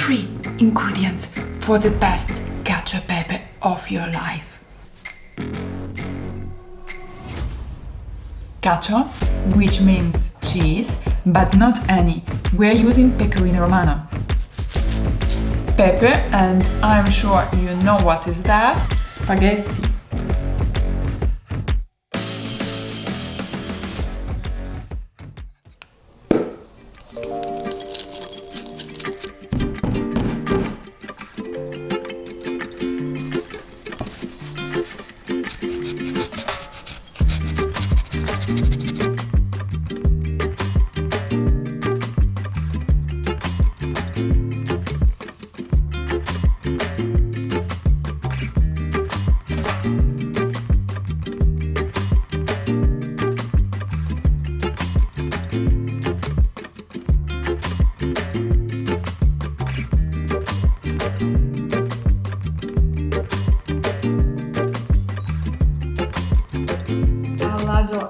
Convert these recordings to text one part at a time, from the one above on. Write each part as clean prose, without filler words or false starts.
3 ingredients for the best cacio e pepe of your life. Cacio, which means cheese, but not any. We're using Pecorino Romano. Pepe, and I'm sure you know what is that, spaghetti.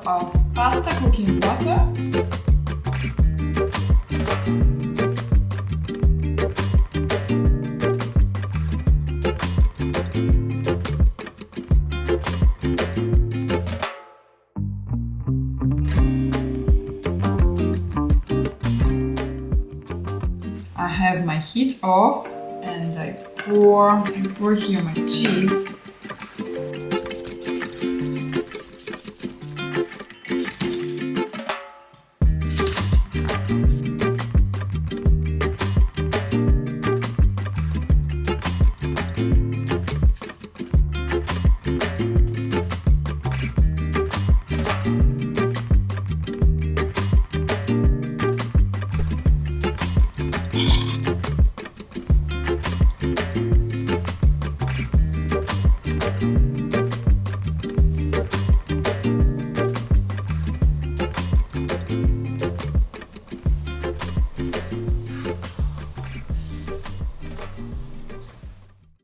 Of pasta cooking water, I have my heat off and I pour here my cheese.